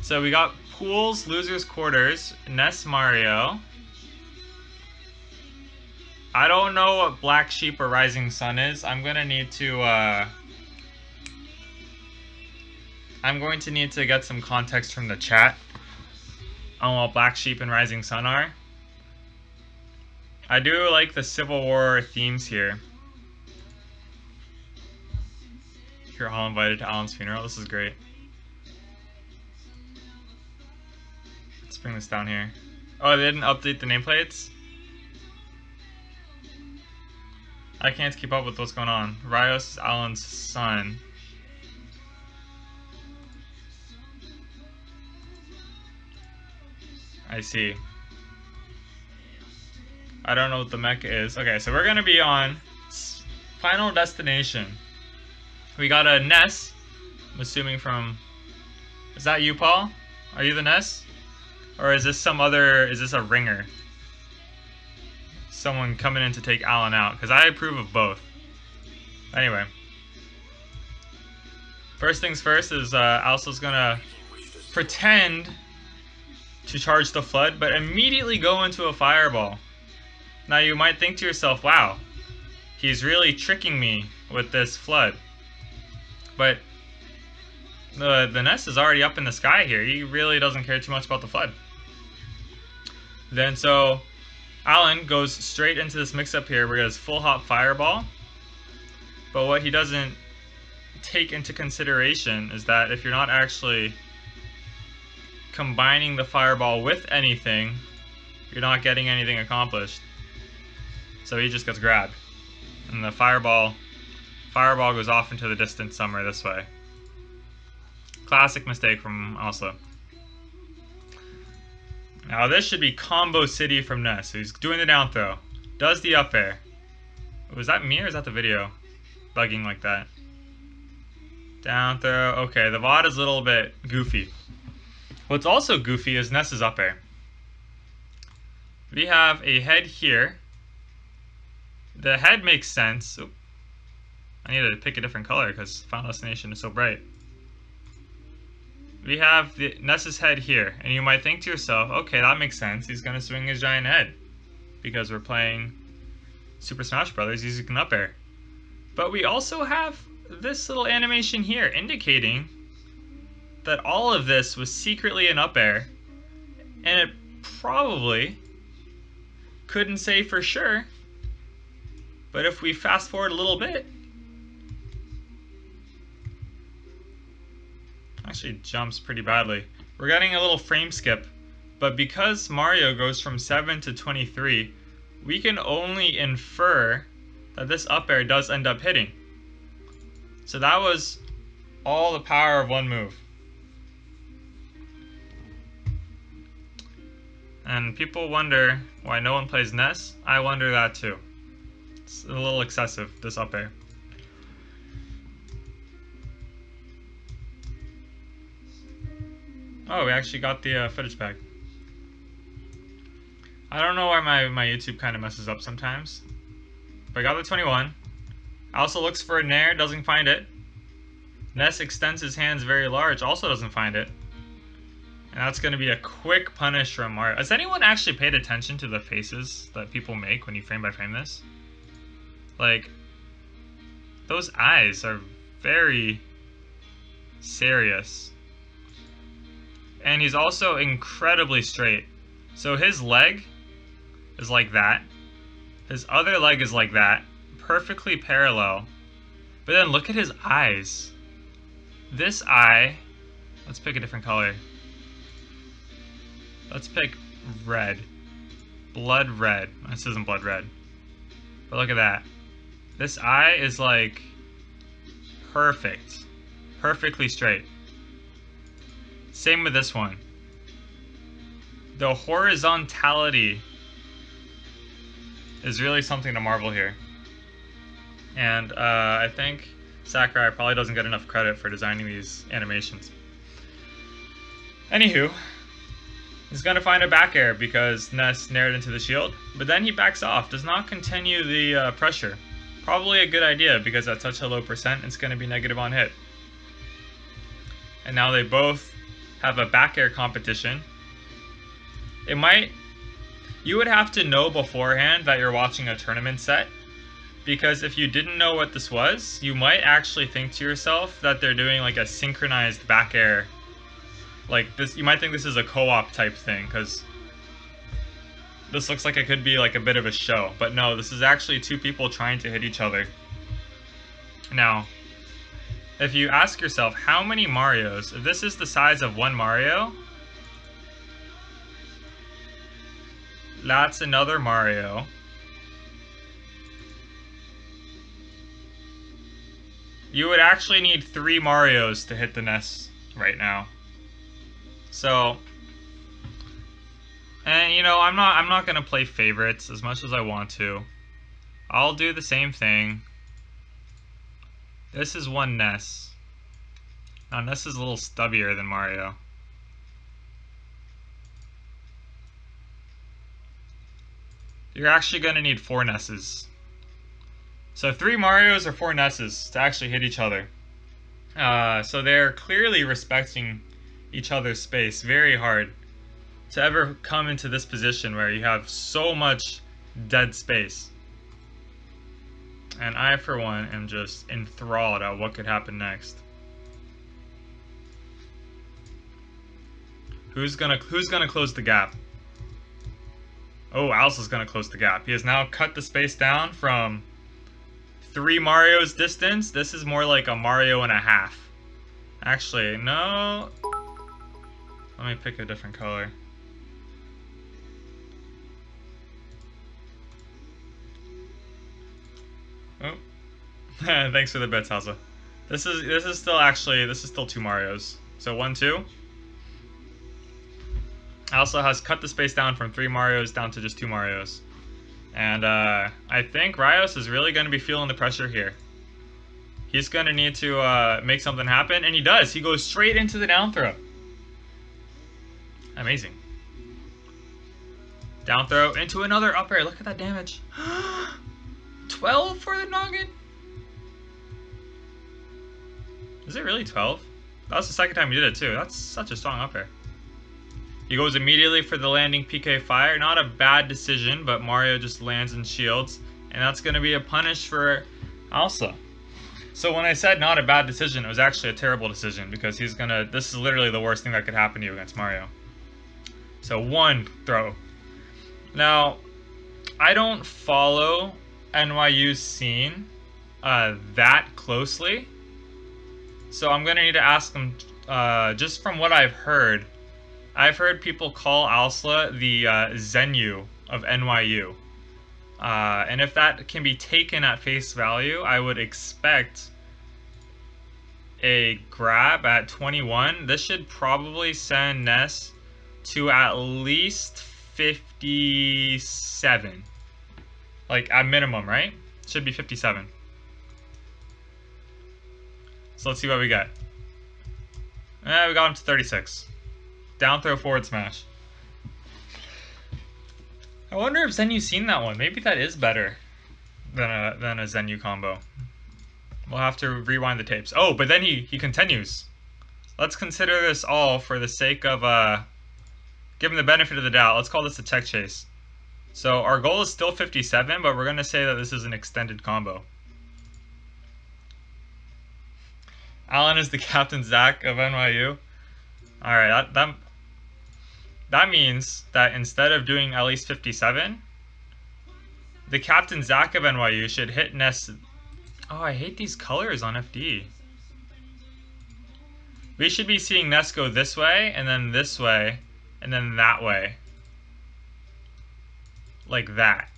So we got pools, losers quarters, Ness Mario. I don't know what Black Sheep or Rising Sun is. I'm going to need to get some context from the chat on what Black Sheep and Rising Sun are. I do like the Civil War themes here. You're all invited to Alan's funeral. This is great. Let's bring this down here. Oh, they didn't update the nameplates? I can't keep up with what's going on. Raios is Alan's son. I see. I don't know what the mech is. Okay, so we're gonna be on Final Destination. We got a Ness. I'm assuming from... Is that you, Paul? Are you the Ness? Or is this some other... Is this a ringer? Someone coming in to take Alan out, because I approve of both. Anyway. First things first is Owsla's gonna pretend to charge the flood, but immediately go into a fireball. Now you might think to yourself, wow, he's really tricking me with this flood. But the nest is already up in the sky here. He really doesn't care too much about the flood. Then so Alan goes straight into this mix-up here where he has full hop fireball. But what he doesn't take into consideration is that if you're not actually combining the fireball with anything, you're not getting anything accomplished. So he just gets grabbed. And the fireball goes off into the distance somewhere this way. Classic mistake from Owsla. Now this should be Combo City from Ness. So he's doing the down throw. Does the up air. Was that me or is that the video? Bugging like that. Down throw. Okay, the VOD is a little bit goofy. What's also goofy is Ness's up air. We have a head here. The head makes sense. Oop. I need to pick a different color because Final Destination is so bright. We have the Ness's head here, and you might think to yourself, okay, that makes sense. He's going to swing his giant head because we're playing Super Smash Brothers using an up air. But we also have this little animation here indicating that all of this was secretly an up air, and it probably couldn't say for sure. But if we fast forward a little bit, actually jumps pretty badly. We're getting a little frame skip, but because Mario goes from 7 to 23, we can only infer that this up air does end up hitting. So that was all the power of one move. And people wonder why no one plays Ness. I wonder that too. It's a little excessive, this up air. Oh, we actually got the footage back. I don't know why my YouTube kind of messes up sometimes. But I got the 21. Also looks for a Nair, doesn't find it. Ness extends his hands very large, also doesn't find it. And that's going to be a quick punish from Mario. Has anyone actually paid attention to the faces that people make when you frame by frame this? Like, those eyes are very serious. And he's also incredibly straight. So his leg is like that. His other leg is like that. Perfectly parallel. But then look at his eyes. This eye, let's pick a different color. Let's pick red. Blood red. This isn't blood red. But look at that. This eye is like perfect. Perfectly straight. Same with this one. The horizontality is really something to marvel here. And I think Sakurai probably doesn't get enough credit for designing these animations. Anywho, he's going to find a back air because Ness nared into the shield, but then he backs off, does not continue the pressure. Probably a good idea because at such a low percent, it's going to be negative on hit. And now they both have a back air competition. You would have to know beforehand that you're watching a tournament set, because if you didn't know what this was, you might actually think to yourself that they're doing like a synchronized back air. Like this, you might think this is a co-op type thing, because this looks like it could be like a bit of a show. But no, this is actually two people trying to hit each other. Now, if you ask yourself how many Marios, if this is the size of one Mario, that's another Mario. You would actually need 3 Marios to hit the nest right now. So, and you know, I'm not gonna play favorites as much as I want to. I'll do the same thing. This is one Ness. Now Ness is a little stubbier than Mario. You're actually gonna need 4 Nesses. So 3 Marios or 4 Nesses to actually hit each other. So they're clearly respecting each other's space very hard to ever come into this position where you have so much dead space. And I, for one, am just enthralled at what could happen next. Who's gonna close the gap? Oh, Owsla's gonna close the gap. He has now cut the space down from 3 Mario's distance. This is more like a Mario and a half. Actually, no. Let me pick a different color. Oh. Thanks for the bits, Owsla. This is still 2 Marios. So 1, 2. Owsla has cut the space down from 3 Marios down to just 2 Marios. And I think Raios is really going to be feeling the pressure here. He's going to need to make something happen, and he does. He goes straight into the down throw. Amazing. Down throw into another up air. Look at that damage. 12 for the noggin? Is it really 12? That was the second time he did it too. That's such a strong up air. He goes immediately for the landing PK fire. Not a bad decision, but Mario just lands and shields. And that's going to be a punish for Owsla. So when I said not a bad decision, it was actually a terrible decision, because this is literally the worst thing that could happen to you against Mario. So 1 throw. Now, I don't follow NYU's scene that closely. So I'm going to need to ask them, just from what I've heard people call Owsla the Zenyu of NYU. And if that can be taken at face value, I would expect a grab at 21. This should probably send Ness to at least 57. Like, at minimum, right? Should be 57. So let's see what we got. We got him to 36. Down throw forward smash. I wonder if Zenyu's seen that one. Maybe that is better than a Zenyu combo. We'll have to rewind the tapes. Oh, but then he continues. Let's consider this all for the sake of give him the benefit of the doubt. Let's call this a tech chase. So our goal is still 57, but we're going to say that this is an extended combo. Alan is the Captain Zach of NYU. Alright, that means that instead of doing at least 57, the Captain Zach of NYU should hit Ness. Oh, I hate these colors on FD. We should be seeing Ness go this way, and then this way, and then that way. Like that.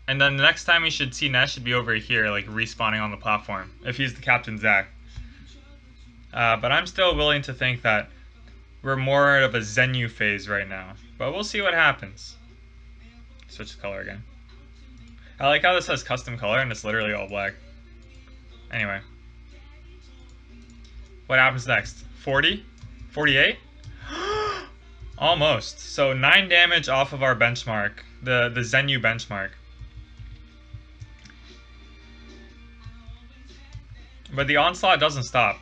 And then the next time we should see Ness should be over here, like respawning on the platform, if he's the Captain Zach. But I'm still willing to think that we're more of a Zenyu phase right now. But we'll see what happens. Switch the color again. I like how this has custom color and it's literally all black. Anyway. What happens next? 40? 48? Almost. So 9 damage off of our benchmark. The Zenyu benchmark. But the onslaught doesn't stop.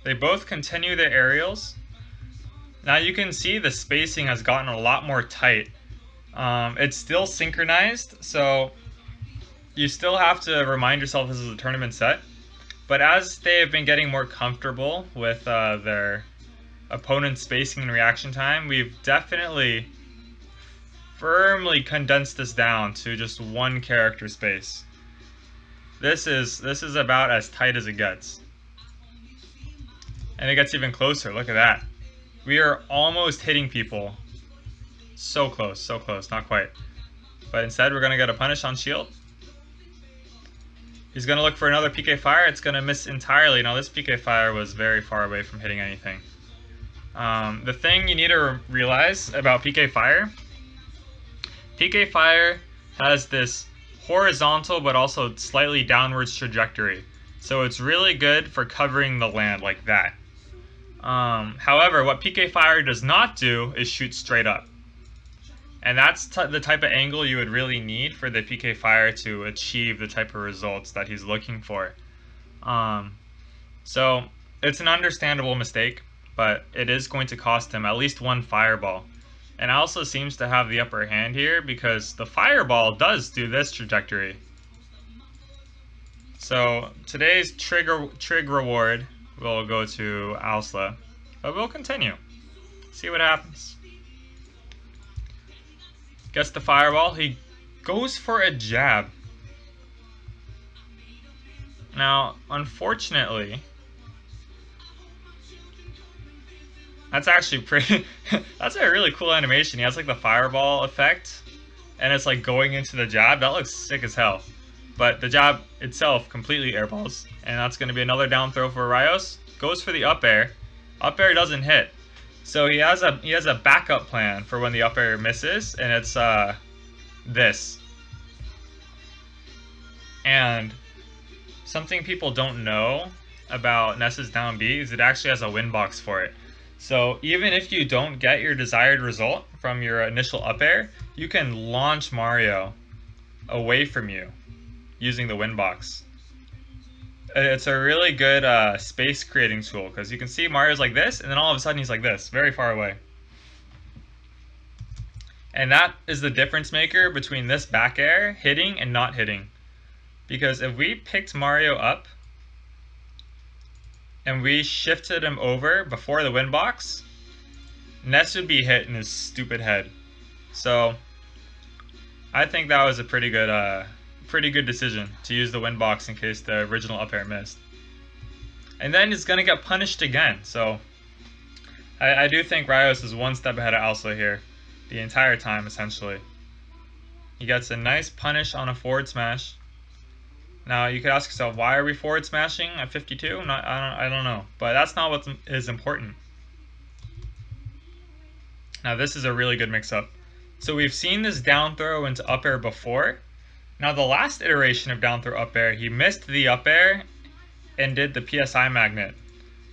They both continue their aerials. Now you can see the spacing has gotten a lot more tight. It's still synchronized, so you still have to remind yourself this is a tournament set. But as they have been getting more comfortable with their opponent's spacing and reaction time, we've definitely firmly condensed this down to just one character space. This is about as tight as it gets. And it gets even closer. Look at that. We are almost hitting people. So close, not quite. But instead we're gonna get a punish on shield. He's gonna look for another PK fire. It's gonna miss entirely. Now this PK fire was very far away from hitting anything. The thing you need to realize about PK fire has this horizontal but also slightly downwards trajectory. So it's really good for covering the land like that. However, what PK fire does not do is shoot straight up. And that's the type of angle you would really need for the PK fire to achieve the type of results that he's looking for. So it's an understandable mistake, but it is going to cost him at least one fireball. And Owsla seems to have the upper hand here because the fireball does do this trajectory. So today's trig reward will go to Owsla, but we'll continue. See what happens. Gets the fireball. He goes for a jab. Now, unfortunately, that's actually pretty. That's a really cool animation. He has like the fireball effect, and it's like going into the jab. That looks sick as hell. But the jab itself completely airballs, and that's going to be another down throw for Raios. Goes for the up air. Up air doesn't hit. So he has a backup plan for when the up air misses, and it's this. And something people don't know about Ness's down B is it actually has a win box for it. So even if you don't get your desired result from your initial up air, you can launch Mario away from you using the win box. It's a really good space creating tool because you can see Mario's like this, and then all of a sudden he's like this, very far away. And that is the difference maker between this back air hitting and not hitting. Because if we picked Mario up and we shifted him over before the win box, Ness would be hit in his stupid head. So I think that was a pretty good decision to use the win box in case the original up air missed. And then he's going to get punished again. So I do think Raios is one step ahead of Owsla here the entire time, essentially. He gets a nice punish on a forward smash. Now you could ask yourself, why are we forward smashing at 52? I don't know, but that's not what is important. Now this is a really good mix-up. So we've seen this down throw into up air before. Now the last iteration of down throw up air, he missed the up air and did the PSI magnet.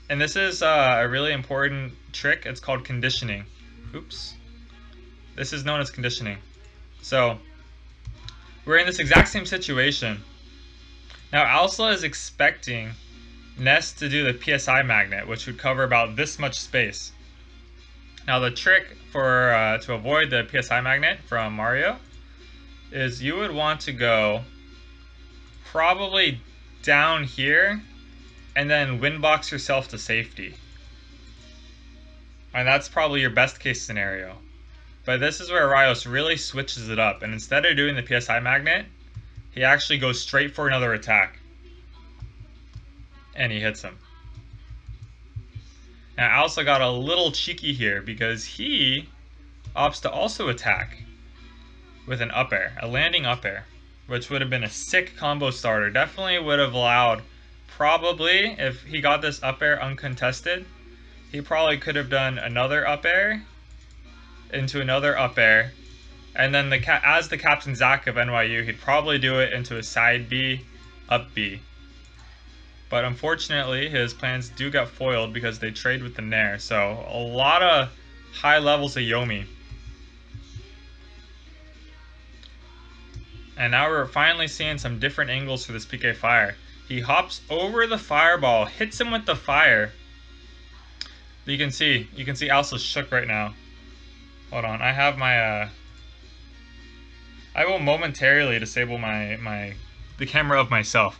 And this is a really important trick. It's called conditioning. Oops. This is known as conditioning. So we're in this exact same situation. Now Owsla is expecting Ness to do the PSI magnet, which would cover about this much space. Now the trick for to avoid the PSI magnet from Mario is you would want to go probably down here and then win box yourself to safety. And that's probably your best case scenario. But this is where Raios really switches it up, and instead of doing the PSI magnet, he actually goes straight for another attack. And he hits him. Now Owsla got a little cheeky here because he opts to also attack with an up air, a landing up air, which would have been a sick combo starter. Definitely would have allowed, probably, if he got this up air uncontested, he probably could have done another up air into another up air, and then as the Captain Zack of NYU, he'd probably do it into a side B, up B. But unfortunately, his plans do get foiled because they trade with the Nair, so a lot of high levels of Yomi. And now we're finally seeing some different angles for this PK Fire. He hops over the fireball, hits him with the fire, You can see Owsla's shook right now. Hold on, I have my I will momentarily disable the camera of myself.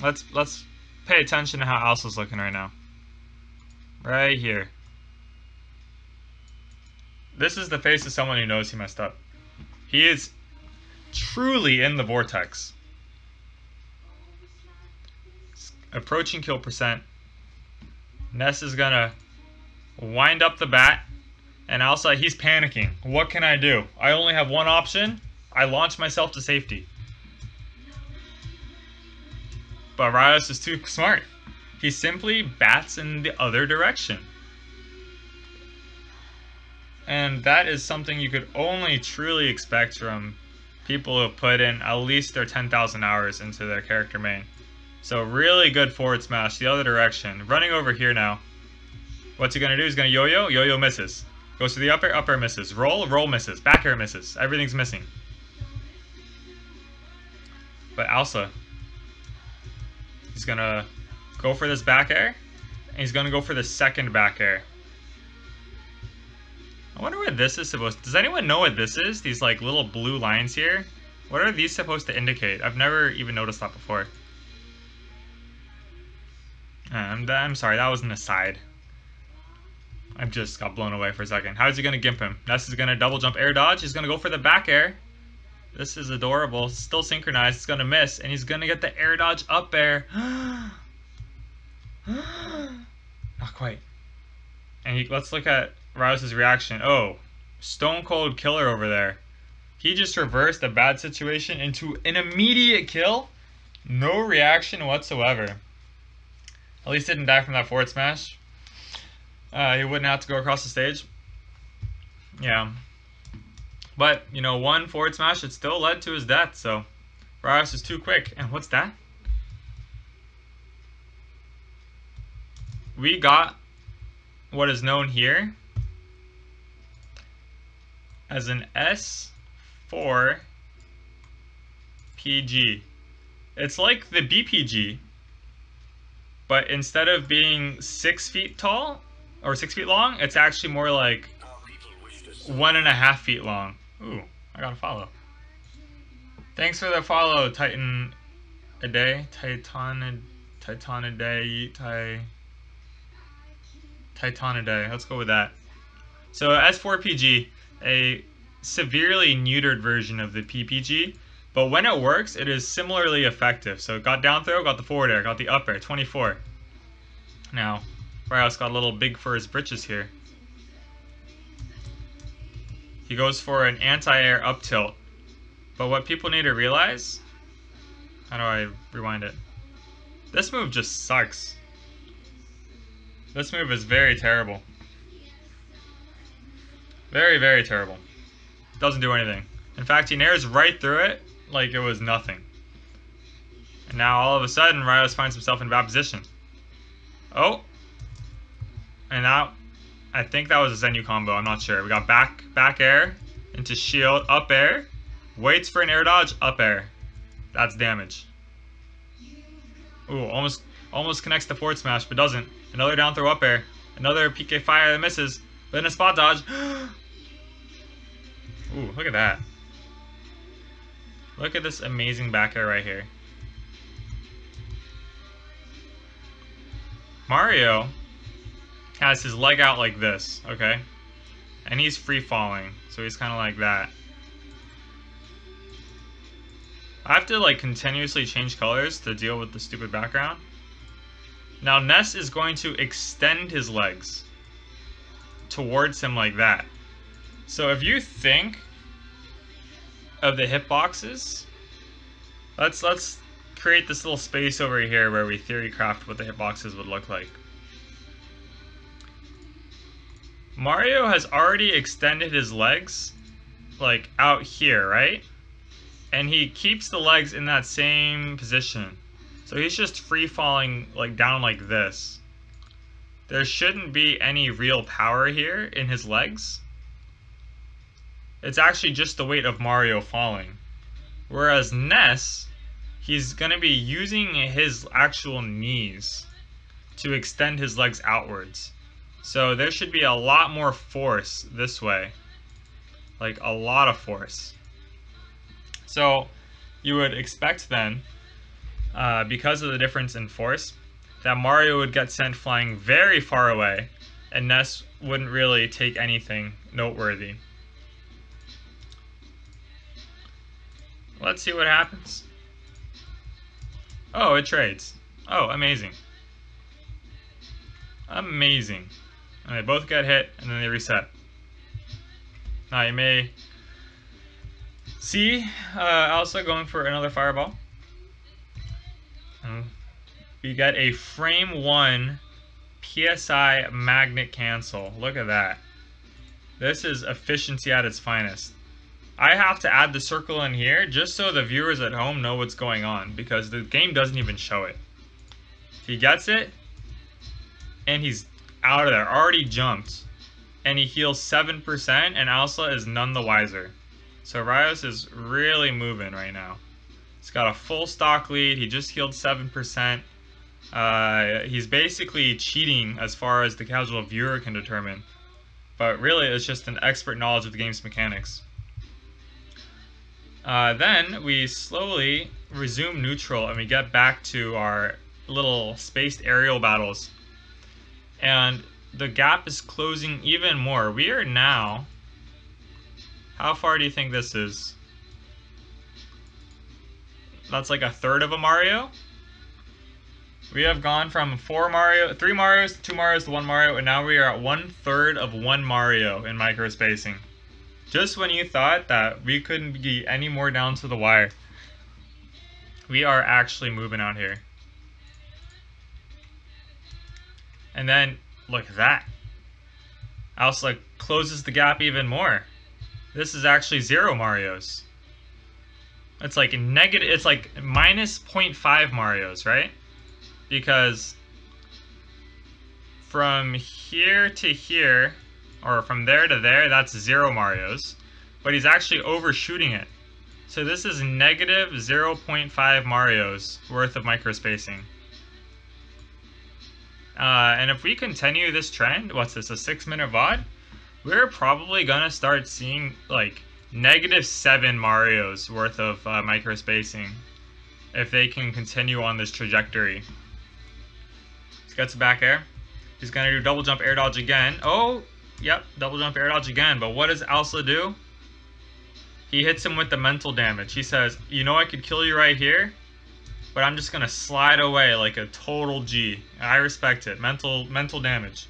Let's pay attention to how Owsla's looking right now. Right here. This is the face of someone who knows he messed up. He is truly in the vortex. Approaching kill percent. Ness is gonna wind up the bat, and outside he's panicking. What can I do? I only have one option. I launch myself to safety. But Raios is too smart. He simply bats in the other direction. And that is something you could only truly expect from people who have put in at least their 10,000 hours into their character main. So really good forward smash the other direction. Running over here now. What's he going to do? He's going to yo-yo. Yo-yo misses. Goes to the up air. Up air misses. Roll. Roll misses. Back air misses. Everything's missing. But Owsla, he's going to go for this back air. And he's going to go for the second back air. I wonder what this is supposed to... Does anyone know what this is? These like little blue lines here? What are these supposed to indicate? I've never even noticed that before. I'm sorry, that was an aside. I just got blown away for a second. How is he going to gimp him? Ness is going to double jump air dodge. He's going to go for the back air. This is adorable. Still synchronized. It's going to miss. And he's going to get the air dodge up air. Not quite. And let's look at Raios' reaction. Oh, stone cold killer over there. He just reversed a bad situation into an immediate kill. No reaction whatsoever. At least didn't die from that forward smash. He wouldn't have to go across the stage. Yeah. But, you know, one forward smash, it still led to his death, so Raios is too quick. And what's that? We got what is known here as an S4 PG. It's like the BPG, but instead of being 6 feet tall or 6 feet long, it's actually more like 1.5 feet long. Ooh, I got a follow. Thanks for the follow, Titan a day, Titan a day. Let's go with that. So S4PG, a severely neutered version of the PPG, but when it works, it is similarly effective. So got down throw, got the forward air, got the up air, 24. Now, Raios got a little big for his britches here. He goes for an anti-air up tilt. But what people need to realize... How do I rewind it? This move just sucks. This move is very terrible. Very, very terrible. Doesn't do anything. In fact, he nairs right through it like it was nothing. And now all of a sudden, Raios finds himself in a bad position. Oh! And now, I think that was a Zenyu combo, I'm not sure. We got back air into shield, up air, waits for an air dodge, up air. That's damage. Ooh, almost connects the forward smash, but doesn't. Another down throw up air. Another PK fire that misses. Then a spot dodge. Ooh, look at that. Look at this amazing back air right here. Mario has his leg out like this, okay? And he's free falling, so he's kind of like that. I have to like continuously change colors to deal with the stupid background. Now Ness is going to extend his legs towards him like that. So if you think of the hitboxes, let's create this little space over here where we theory craft what the hitboxes would look like. Mario has already extended his legs like out here, right? And he keeps the legs in that same position. So he's just free falling like down like this. There shouldn't be any real power here in his legs. It's actually just the weight of Mario falling. Whereas Ness, he's going to be using his actual knees to extend his legs outwards. So there should be a lot more force this way. Like a lot of force. So you would expect then, because of the difference in force, that Mario would get sent flying very far away, and Ness wouldn't really take anything noteworthy. Let's see what happens. Oh, it trades. Oh, amazing. Amazing. And they both get hit, and then they reset. Now you may see Owsla going for another fireball. We get a frame 1 PSI magnet cancel. Look at that. This is efficiency at its finest. I have to add the circle in here just so the viewers at home know what's going on, because the game doesn't even show it. He gets it, and he's out of there, already jumped. And he heals 7%, and Owsla is none the wiser. So Raios is really moving right now. He's got a full stock lead, he just healed 7%. He's basically cheating as far as the casual viewer can determine. But really, it's just an expert knowledge of the game's mechanics. Then we slowly resume neutral and we get back to our little spaced aerial battles. And the gap is closing even more. We are now... How far do you think this is? That's like a third of a Mario? We have gone from 3 Marios to 2 Marios to 1 Mario, and now we are at 1/3 of 1 Mario in microspacing. Just when you thought that we couldn't be any more down to the wire, we are actually moving out here. And then, look at that. Owsla closes the gap even more. This is actually 0 Marios. It's like negative, it's like minus 0.5 Marios, right? Because from here to here, or from there to there, that's 0 Marios. But he's actually overshooting it. So this is negative 0.5 Marios worth of microspacing. And if we continue this trend, what's this, a 6-minute VOD? We're probably gonna start seeing like negative 7 Marios worth of microspacing if they can continue on this trajectory. Gets a back air. He's gonna do double jump air dodge again. Oh, yep, double jump air dodge again. But what does Owsla do? He hits him with the mental damage. He says, you know I could kill you right here, but I'm just gonna slide away like a total G. I respect it. Mental damage.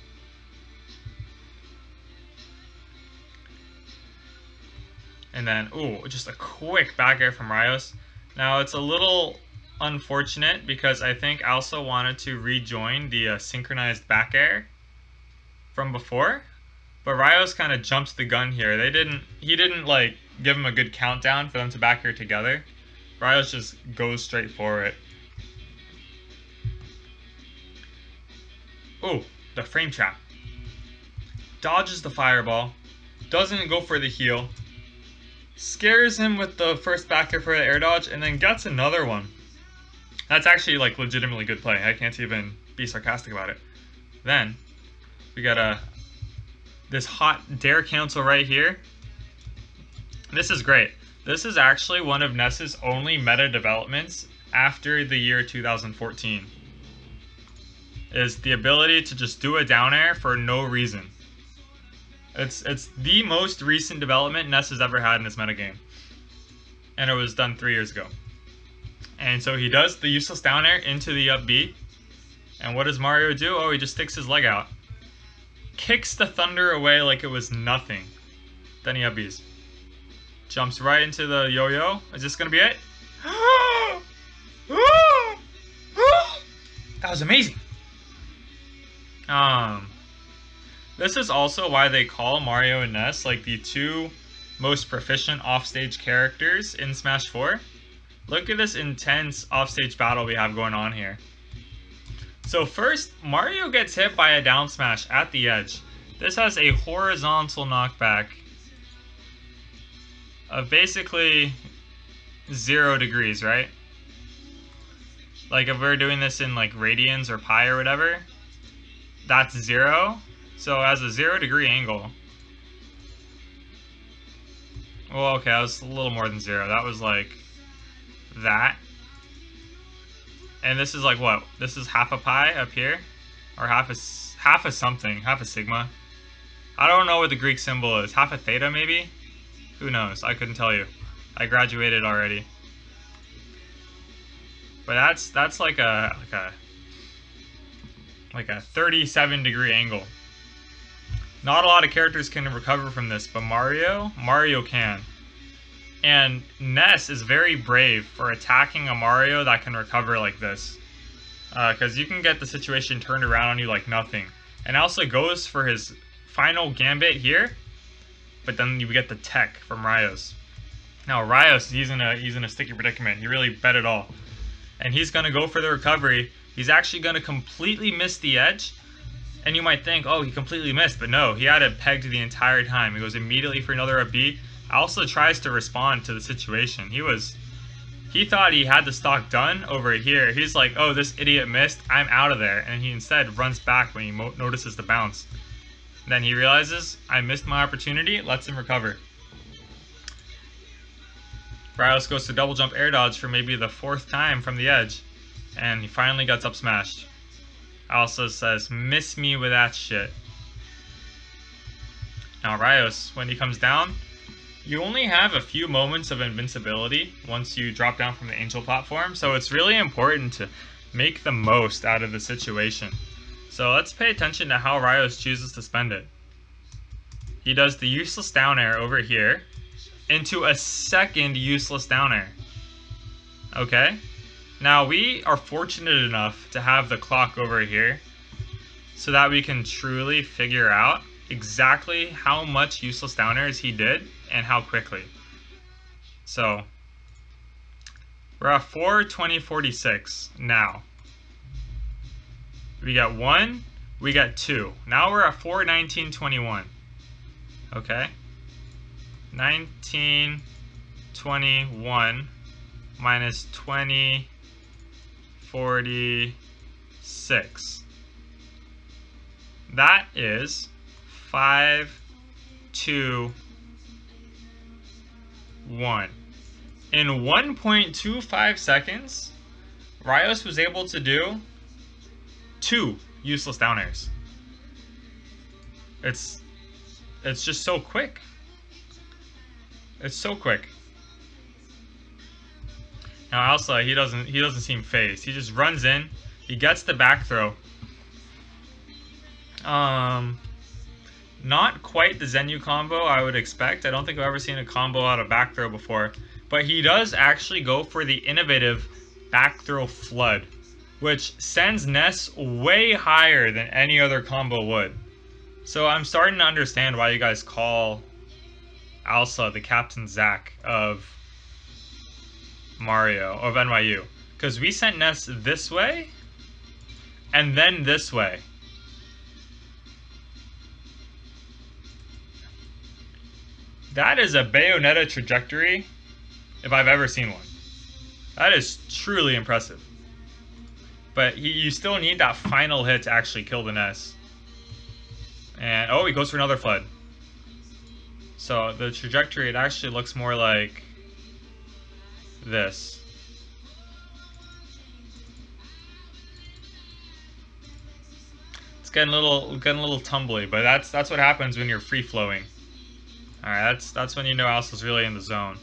And then, ooh, just a quick back air from Raios. Now it's a little unfortunate because I think Owsla wanted to rejoin the synchronized back air from before, but Raios kind of jumps the gun here. He didn't like give him a good countdown for them to back air together. Raios just goes straight for it. Oh, the frame trap. Dodges the fireball, doesn't go for the heal, scares him with the first back air for the air dodge, and then gets another one. That's actually like legitimately good play. I can't even be sarcastic about it. Then we got this hot dare cancel right here. This is great. This is actually one of Ness's only meta developments after the year 2014. Is the ability to just do a down air for no reason. It's the most recent development Ness has ever had in his metagame. And it was done 3 years ago. And so he does the useless down air into the up B. And what does Mario do? Oh, he just sticks his leg out. Kicks the thunder away like it was nothing. Then he up Bs. Jumps right into the yo-yo. Is this gonna be it? That was amazing. This is also why they call Mario and Ness like the 2 most proficient offstage characters in Smash 4. Look at this intense offstage battle we have going on here. So first, Mario gets hit by a down smash at the edge. This has a horizontal knockback of basically 0 degrees, right? Like if we're doing this in like radians or pi or whatever, that's 0. So as a 0 degree angle. Well, okay, that was a little more than 0. That was like that. And this is like what? This is half a pi up here? Or half a something, half a sigma. I don't know what the Greek symbol is. Half a theta maybe? Who knows? I couldn't tell you. I graduated already. But that's like a 37 degree angle. Not a lot of characters can recover from this, but Mario can. And Ness is very brave for attacking a Mario that can recover like this. Because you can get the situation turned around on you like nothing. And also goes for his final gambit here, but then you get the tech from Raios. Now Raios, he's in a sticky predicament. He really bet it all. And he's going to go for the recovery. He's actually going to completely miss the edge. And you might think, oh, he completely missed. But no, he had it pegged the entire time. He goes immediately for another up B. Also tries to respond to the situation. He thought he had the stock done over here. He's like, oh, this idiot missed. I'm out of there. And he instead runs back when he notices the bounce. Then he realizes, I missed my opportunity. Lets him recover. Raios goes to double jump air dodge for maybe the 4th time from the edge. And he finally gets up smashed. Also says, miss me with that shit. Now Raios, when he comes down, you only have a few moments of invincibility once you drop down from the angel platform. So it's really important to make the most out of the situation. So let's pay attention to how Raios chooses to spend it. He does the useless down air over here into a second useless down air. Okay? Now we are fortunate enough to have the clock over here so that we can truly figure out exactly how much useless down airs he did and how quickly. So we're at 4:20:46 now. We got 1, we got 2. Now we're at 4:19:21. Okay? 19:21 minus 20:46. That is 5:2:1. In 1.25 seconds, Raios was able to do 2 useless down airs. It's just so quick. It's so quick. Now Owsla, he doesn't seem phased. He just runs in, he gets the back throw. Not quite the Zenyu combo I would expect. I don't think I've ever seen a combo out of back throw before. But he does actually go for the innovative back throw flood, which sends Ness way higher than any other combo would. So I'm starting to understand why you guys call Owsla the Captain Zack of Mario, of NYU. Because we sent Ness this way, and then this way. That is a Bayonetta trajectory if I've ever seen one. That is truly impressive. But you still need that final hit to actually kill the Ness. And oh, he goes for another flood. So the trajectory, it actually looks more like this. It's getting a little tumbly, but that's what happens when you're free flowing. All right, that's when you know Owsla's really in the zone.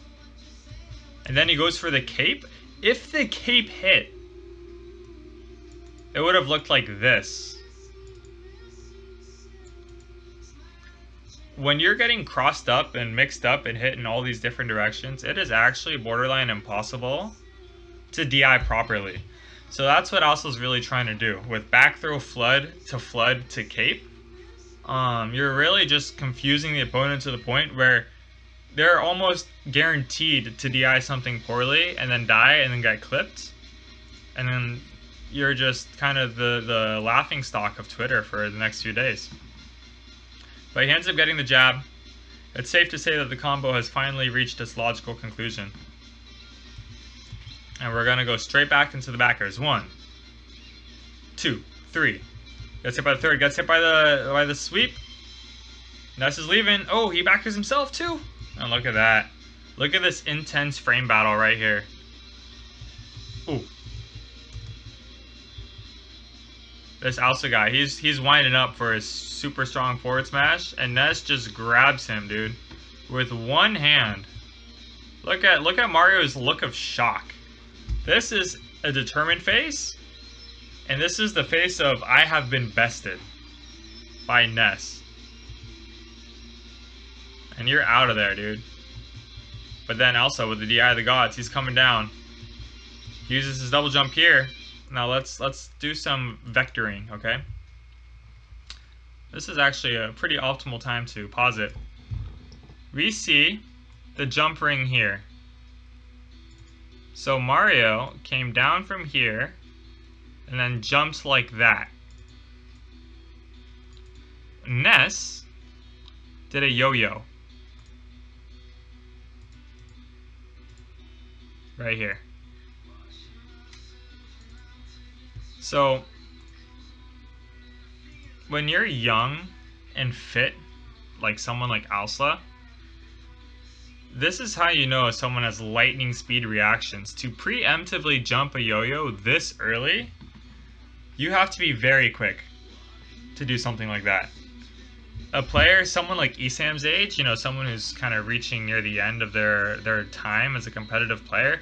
And then he goes for the cape. If the cape hit, it would have looked like this. When you're getting crossed up and mixed up and hit in all these different directions, it is actually borderline impossible to DI properly. So that's what Owsla's really trying to do. With back throw flood to cape, you're really just confusing the opponent to the point where they're almost guaranteed to DI something poorly and then die and then get clipped. And then you're just kind of the laughing stock of Twitter for the next few days. But he ends up getting the jab. It's safe to say that the combo has finally reached its logical conclusion. And we're gonna go straight back into the backers. 1, 2, 3. Gets hit by the third. Gets hit by the sweep. Ness is leaving. Oh, he backers himself too. And look at that. Look at this intense frame battle right here. Ooh. This Owsla guy, he's winding up for his super strong forward smash, and Ness just grabs him, dude, with one hand. Look at Mario's look of shock. This is a determined face, and this is the face of I have been bested by Ness. And you're out of there, dude. But then also with the DI of the gods, he's coming down. He uses his double jump here. Now let's do some vectoring, okay? This is actually a pretty optimal time to pause it. We see the jump ring here. So Mario came down from here and then jumps like that. Ness did a yo-yo. Right here. So, when you're young and fit, like someone like Owsla, this is how you know someone has lightning speed reactions. To preemptively jump a yo-yo this early, you have to be very quick to do something like that. A player, someone like Esam's age, you know, someone who's kind of reaching near the end of their time as a competitive player,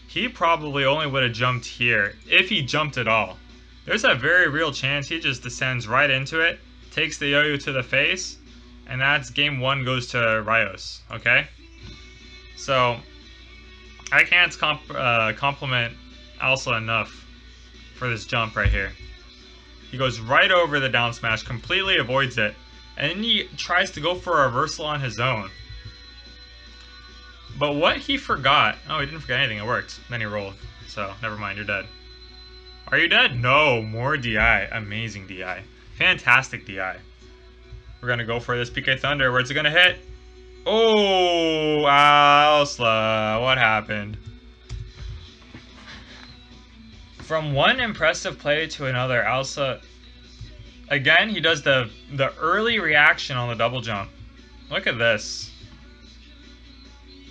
he probably only would have jumped here, if he jumped at all. There's a very real chance he just descends right into it, takes the yo-yo to the face, and that's game 1 goes to Raios, okay? So, I can't compliment Owsla enough for this jump right here. He goes right over the down smash, completely avoids it, and then he tries to go for a reversal on his own. But what he forgot... Oh, he didn't forget anything, it worked. Then he rolled. So, never mind, you're dead. Are you dead? No, more DI. Amazing DI. Fantastic DI. We're gonna go for this PK Thunder. Where's it gonna hit? Oh, Owsla. What happened? From one impressive play to another, Owsla... Again, he does the early reaction on the double jump. Look at this.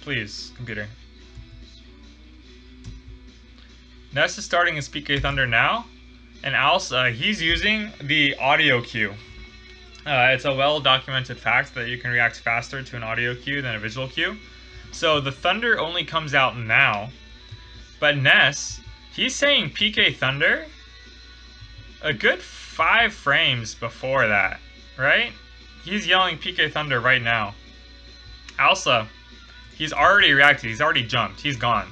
Please, computer. Ness is starting his PK Thunder now, and Owsla, he's using the audio cue. It's a well-documented fact that you can react faster to an audio cue than a visual cue. So the Thunder only comes out now, but Ness, he's saying PK Thunder a good 5 frames before that, right? He's yelling PK Thunder right now. Owsla, he's already reacted, he's already jumped, he's gone.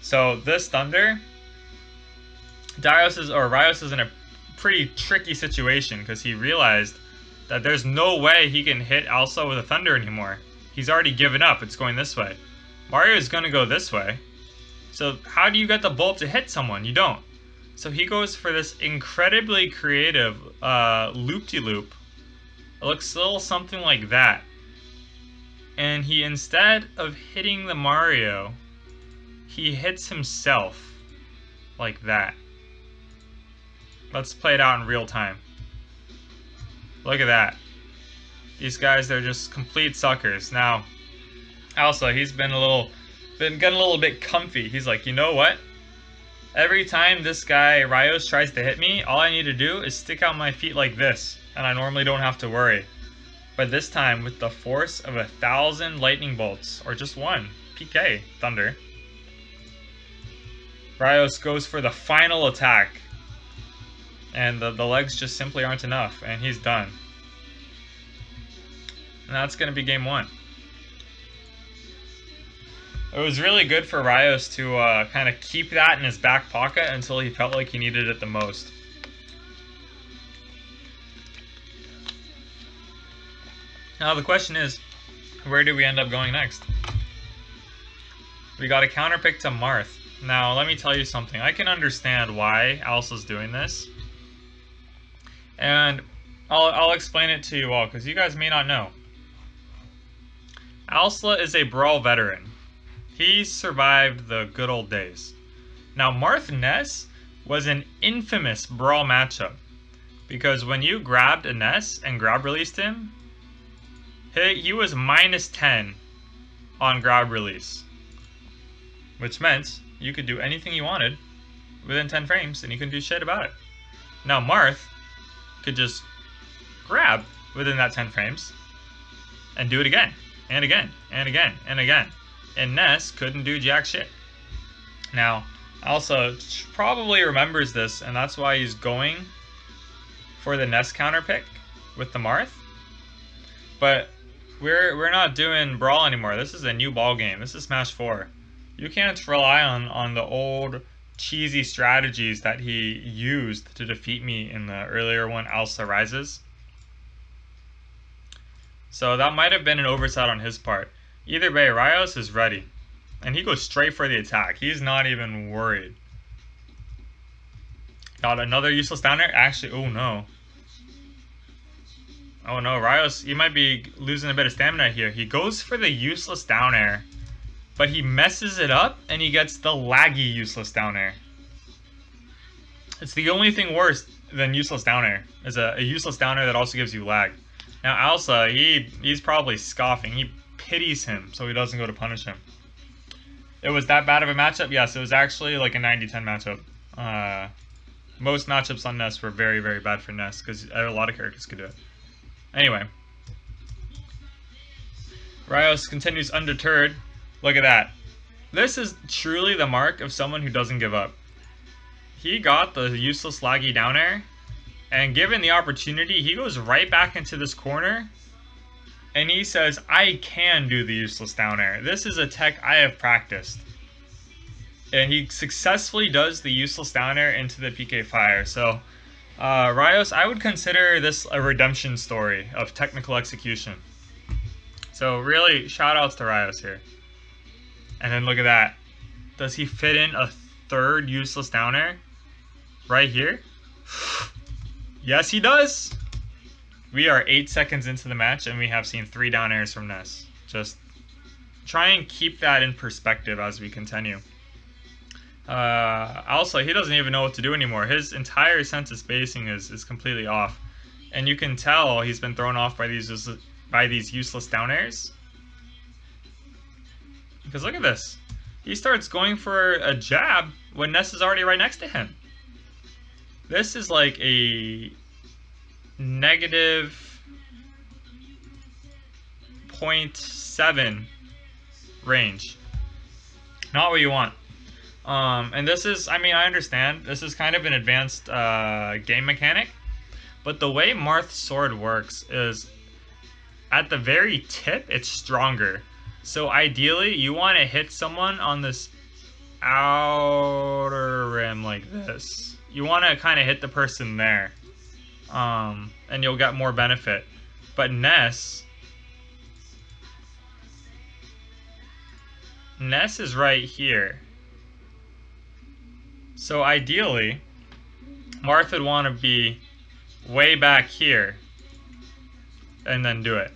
So this Thunder, Raios is in a pretty tricky situation because he realized that there's no way he can hit Owsla with a Thunder anymore. He's already given up, it's going this way. Mario is going to go this way. So how do you get the bulb to hit someone? You don't. So he goes for this incredibly creative loop-de-loop. It looks a little something like that. And he, instead of hitting the Mario, he hits himself like that. Let's play it out in real time. Look at that. These guys, they're just complete suckers. Now, Owsla, he's been getting a little bit comfy. He's like, you know what? Every time this guy Raios tries to hit me, all I need to do is stick out my feet like this, and I normally don't have to worry. But this time, with the force of 1,000 lightning bolts, or just one, PK Thunder, Raios goes for the final attack. And the legs just simply aren't enough, and he's done. And that's going to be game 1. It was really good for Raios to kind of keep that in his back pocket until he felt like he needed it the most. Now the question is, where do we end up going next? We got a counterpick to Marth. Now let me tell you something. I can understand why Owsla's doing this. And I'll explain it to you all, because you guys may not know. Owsla is a Brawl veteran. He survived the good old days. Now, Marth Ness was an infamous brawl matchup, because when you grabbed a Ness and grab released him, he was -10 on grab release, which meant you could do anything you wanted within 10 frames and you couldn't do shit about it. Now Marth could just grab within that 10 frames and do it again and again and again and again, and Ness couldn't do jack shit. Now Owsla probably remembers this, and that's why he's going for the Ness counter pick with the Marth. But we're not doing Brawl anymore. This is a new ball game. This is Smash 4. You can't rely on the old cheesy strategies that he used to defeat me in the earlier one, Owsla Rises. So that might have been an oversight on his part. Either way, Raios is ready. And he goes straight for the attack. He's not even worried. Got another useless down air? Actually, oh no. Oh no, Raios, he might be losing a bit of stamina here. He goes for the useless down air, but he messes it up and he gets the laggy useless down air. It's the only thing worse than useless down air, is a useless down air that also gives you lag. Now Owsla, he's probably scoffing. He pities him so he doesn't go to punish him. It was that bad of a matchup? Yes, it was actually like a 90-10 matchup. Most matchups on Ness were very, very bad for Ness because a lot of characters could do it. Anyway, Raios continues undeterred. Look at that. This is truly the mark of someone who doesn't give up. He got the useless laggy down air, and given the opportunity, he goes right back into this corner, and he says, I can do the useless down air. This is a tech I have practiced. And he successfully does the useless down air into the PK fire. So, Raios, I would consider this a redemption story of technical execution. So really, shoutouts to Raios here. And then look at that. Does he fit in a third useless down air right here? Yes, he does. We are 8 seconds into the match and we have seen 3 down airs from Ness. Just try and keep that in perspective as we continue. Also, he doesn't even know what to do anymore. His entire sense of spacing is completely off, and you can tell he's been thrown off by these useless down airs. Because look at this, he starts going for a jab when Ness is already right next to him. This is like a negative 0.7 range. Not what you want. And this is, I mean, I understand, this is kind of an advanced game mechanic, but the way Marth's sword works is at the very tip, it's stronger. So ideally, you want to hit someone on this outer rim like this. You want to kind of hit the person there, and you'll get more benefit. But Ness is right here. So ideally, Marth would want to be way back here and then do it.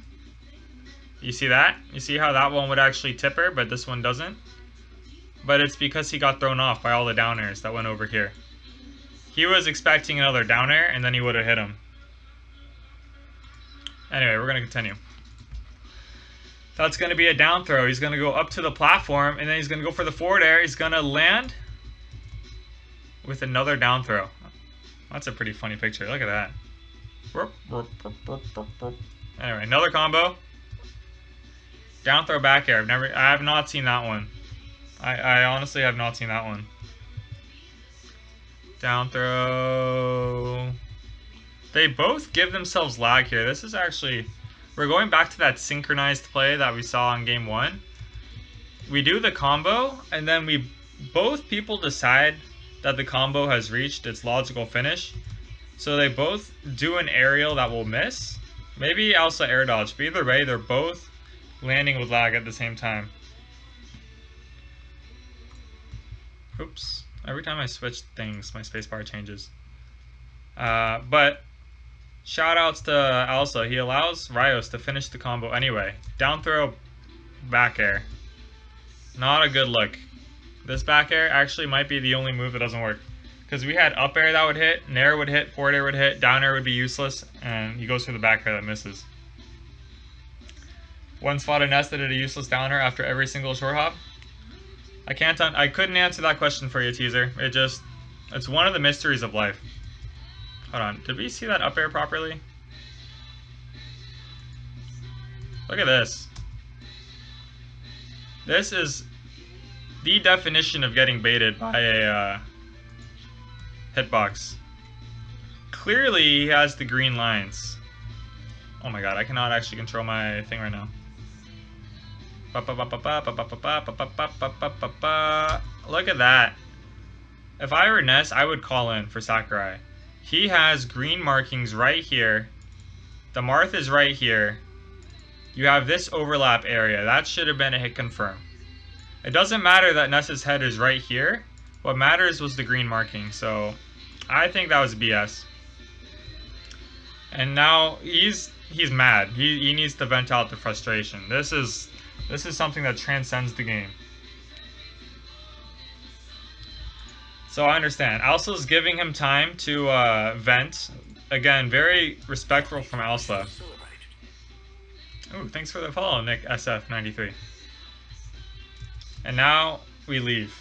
You see that? You see how that one would actually tip her, but this one doesn't? But it's because he got thrown off by all the down airs that went over here. He was expecting another down air, and then he would have hit him. Anyway, we're going to continue. That's going to be a down throw. He's going to go up to the platform, and then he's going to go for the forward air. He's going to land with another down throw. That's a pretty funny picture. Look at that. Anyway, another combo. Down throw back air. I have not seen that one. I honestly have not seen that one. Down throw. They both give themselves lag here. This is actually, we're going back to that synchronized play that we saw in game 1. We do the combo, and then both people decide that the combo has reached its logical finish. So they both do an aerial that will miss. Maybe Owsla air dodge, but either way, they're both landing with lag at the same time. Oops. Every time I switch things, my spacebar changes. But shoutouts to Owsla. He allows Raios to finish the combo anyway. Down throw, back air. Not a good look. This back air actually might be the only move that doesn't work. Because we had up air that would hit, nair would hit, forward air would hit, down air would be useless, and he goes for the back air that misses. One spotted nest that did a useless down air after every single short hop. I couldn't answer that question for you, Teaser. It's one of the mysteries of life. Hold on, did we see that up air properly? Look at this. This is the definition of getting baited by a hitbox. Clearly he has the green lines. Oh my god, I cannot actually control my thing right now. Look at that. If I were Ness, I would call in for Sakurai. He has green markings right here. The Marth is right here. You have this overlap area. That should have been a hit confirm. It doesn't matter that Ness's head is right here. What matters was the green marking. So I think that was BS. And now he's mad. He needs to vent out the frustration. This is something that transcends the game. So I understand. Owsla's giving him time to vent. Again, very respectful from Owsla. Oh, thanks for the follow, Nick SF93. And now we leave.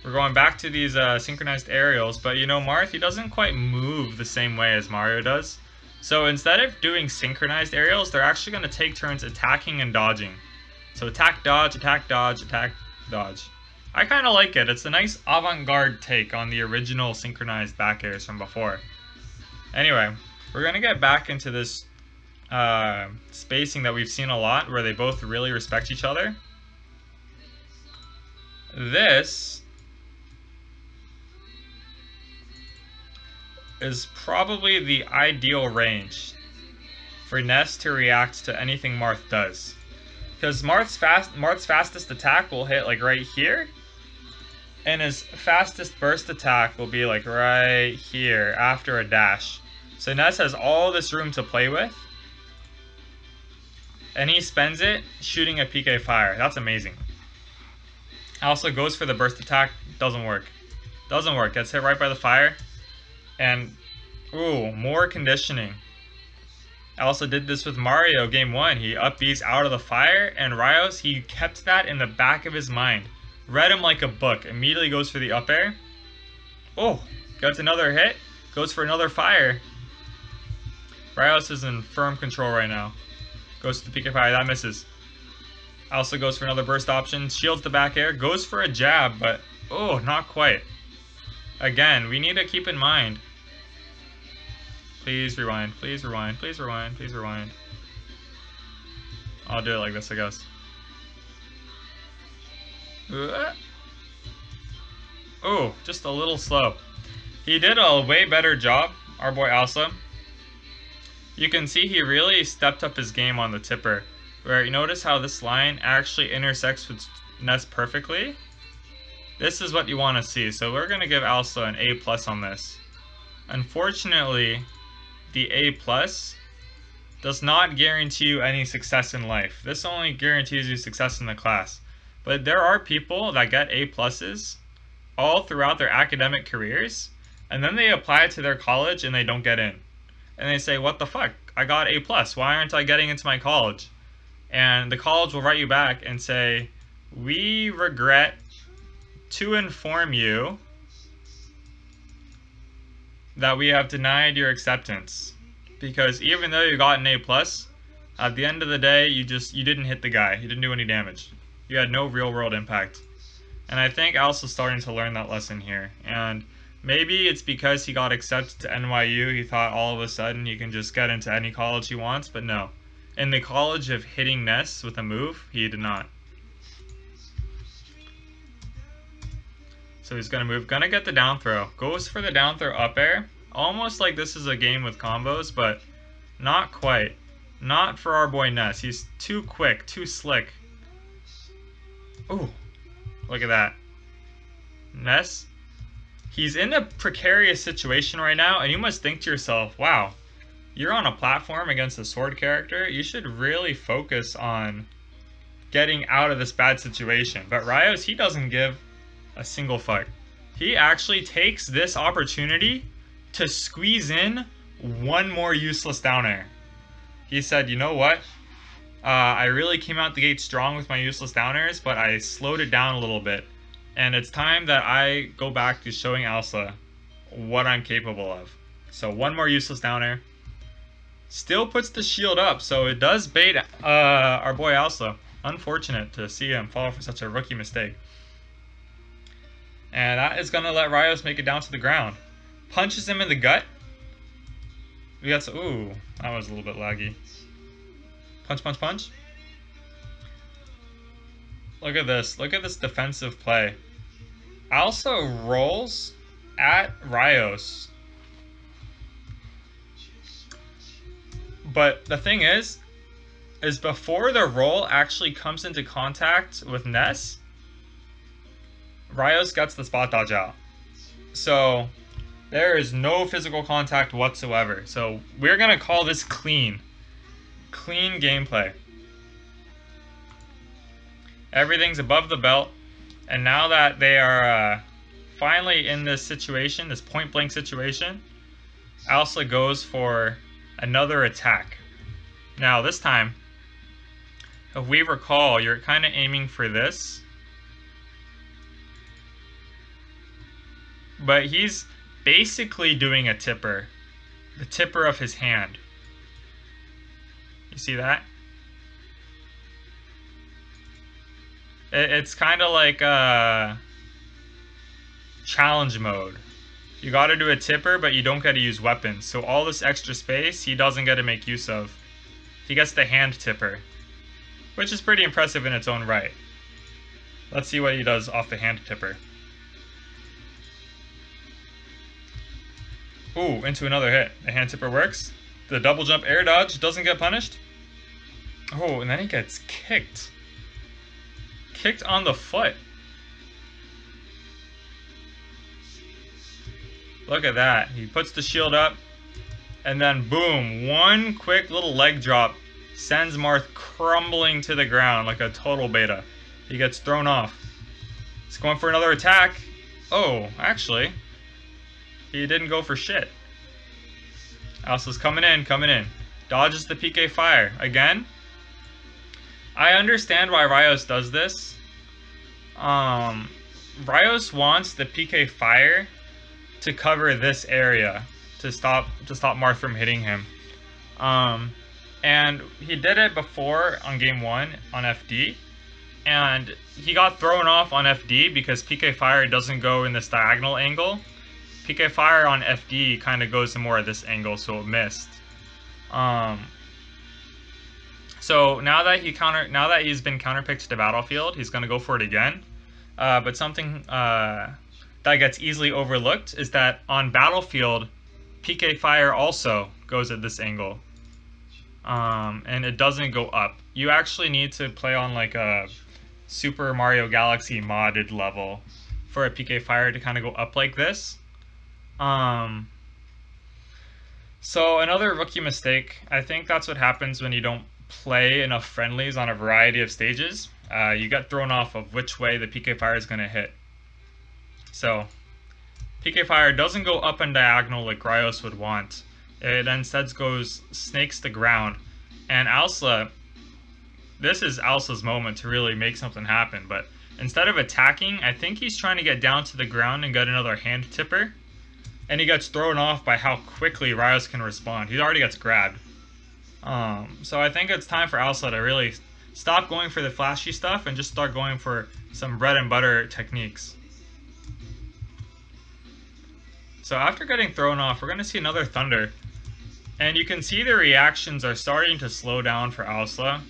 We're going back to these synchronized aerials, but you know, Marth, he doesn't quite move the same way as Mario does. So instead of doing synchronized aerials, they're actually going to take turns attacking and dodging. So attack, dodge, attack, dodge, attack, dodge. I kind of like it. It's a nice avant-garde take on the original synchronized back airs from before. Anyway, we're going to get back into this spacing that we've seen a lot, where they both really respect each other. This is probably the ideal range for Ness to react to anything Marth does. Because Marth's fastest attack will hit like right here, and his fastest burst attack will be like right here after a dash. So Ness has all this room to play with, and he spends it shooting a PK fire. That's amazing. Also goes for the burst attack, doesn't work. Doesn't work, gets hit right by the fire. And, ooh, more conditioning. I also did this with Mario game 1. He up B's out of the fire, and Raios, he kept that in the back of his mind. Read him like a book, immediately goes for the up air. Oh, gets another hit, goes for another fire. Raios is in firm control right now. Goes to the PK fire, that misses. Also goes for another burst option, shields the back air, goes for a jab, but oh, not quite. Again, we need to keep in mind. Please rewind, please rewind, please rewind, please rewind. I'll do it like this, I guess. Oh, just a little slow. He did a way better job, our boy Owsla. You can see he really stepped up his game on the tipper, where you notice how this line actually intersects with Ness perfectly. This is what you want to see, so we're going to give Owsla an A+ on this. Unfortunately, the A+ does not guarantee you any success in life. This only guarantees you success in the class. But there are people that get A+ all throughout their academic careers, and then they apply it to their college and they don't get in. And they say, what the fuck? I got A+, why aren't I getting into my college? And the college will write you back and say, we regret to inform you that we have denied your acceptance, because even though you got an A+, at the end of the day, you didn't hit the guy. You didn't do any damage. You had no real world impact. And I think Owsla's starting to learn that lesson here. And maybe it's because he got accepted to NYU, he thought all of a sudden he can just get into any college he wants, but no. In the college of hitting Ness with a move, he did not. So he's gonna move, gonna get the down throw. Goes for the down throw up air. Almost like this is a game with combos, but not quite. Not for our boy Ness. He's too quick, too slick. Ooh, look at that. Ness, he's in a precarious situation right now, and you must think to yourself, wow, you're on a platform against a sword character. You should really focus on getting out of this bad situation. But Raios, he doesn't give a single fight. He actually takes this opportunity to squeeze in one more useless down air. He said, you know what? I really came out the gate strong with my useless down airs, but I slowed it down a little bit. And it's time that I go back to showing Owsla what I'm capable of. So one more useless down air. Still puts the shield up, so it does bait our boy Owsla. Unfortunate to see him fall for such a rookie mistake. And that is going to let Raios make it down to the ground. Punches him in the gut. We got some, ooh, that was a little bit laggy. Punch, punch, punch. Look at this. Look at this defensive play. Owsla rolls at Raios. But the thing is before the roll actually comes into contact with Ness, Raios gets the spot dodge out. So there is no physical contact whatsoever. So we're going to call this clean. Clean gameplay. Everything's above the belt. And now that they are finally in this situation, this point blank situation, Owsla goes for another attack. Now this time, if we recall, you're kind of aiming for this. But he's basically doing a tipper. The tipper of his hand. You see that? It's kind of like challenge mode. You got to do a tipper, but you don't get to use weapons. So all this extra space, he doesn't get to make use of. He gets the hand tipper, which is pretty impressive in its own right. Let's see what he does off the hand tipper. Ooh, into another hit. The hand tipper works. The double jump air dodge doesn't get punished. Oh, and then he gets kicked. Kicked on the foot. Look at that. He puts the shield up. And then boom, one quick little leg drop sends Marth crumbling to the ground like a total beta. He gets thrown off. He's going for another attack. Oh, actually, he didn't go for shit. Owsla's coming in. Dodges the PK fire. Again, I understand why Raios does this. Raios wants the PK fire to cover this area to stop Marth from hitting him. And he did it before on game 1 on FD. And he got thrown off on FD because PK fire doesn't go in this diagonal angle. PK fire on FD kind of goes to more of this angle, so it missed. So now that he's been counterpicked to battlefield, he's gonna go for it again. But something that gets easily overlooked is that on battlefield, PK fire also goes at this angle, and it doesn't go up. You actually need to play on like a Super Mario Galaxy modded level for a PK fire to kind of go up like this. So another rookie mistake. I think that's what happens when you don't play enough friendlies on a variety of stages. You get thrown off of which way the PK fire is going to hit. So PK fire doesn't go up and diagonal like Raios would want. It instead snakes the ground. And Owsla, this is Owsla's moment to really make something happen. But instead of attacking, I think he's trying to get down to the ground and get another hand tipper. And he gets thrown off by how quickly Raios can respond. He already gets grabbed. So I think it's time for Owsla to really stop going for the flashy stuff and just start going for some bread and butter techniques. So after getting thrown off, we're going to see another Thunder. And you can see the reactions are starting to slow down for Owsla.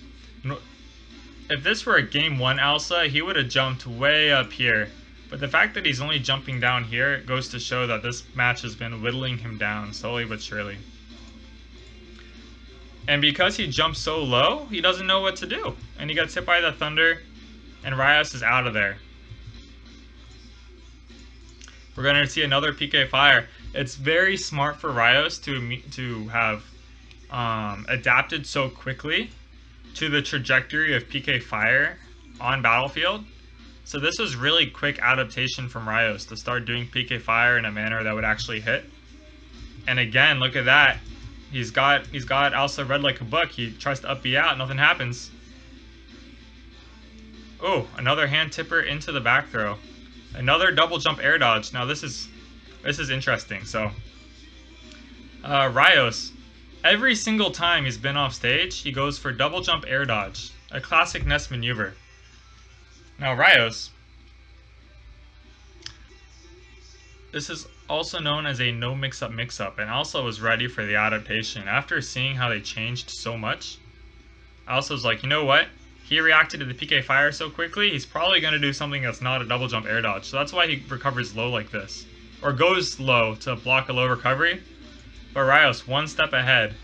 If this were a game 1 Owsla, he would have jumped way up here. But the fact that he's only jumping down here goes to show that this match has been whittling him down slowly but surely. And because he jumped so low, he doesn't know what to do. And he gets hit by the Thunder, and Raios is out of there. We're going to see another PK fire. It's very smart for Raios to have adapted so quickly to the trajectory of PK fire on battlefield. So this was really quick adaptation from Raios to start doing PK Fire in a manner that would actually hit. And again, look at that. He's got Owsla red like a book. He tries to up B out, nothing happens. Oh, another hand tipper into the back throw. Another double jump air dodge. Now this is interesting. So Raios, every single time he's been off stage, he goes for double jump air dodge. A classic Ness maneuver. Now Raios, this is also known as a no mix-up mix-up, and Owsla was ready for the adaptation. After seeing how they changed so much, Owsla was like, you know what? He reacted to the PK Fire so quickly, he's probably going to do something that's not a double jump air dodge. So that's why he recovers low like this. Or goes low to block a low recovery. But Raios, one step ahead,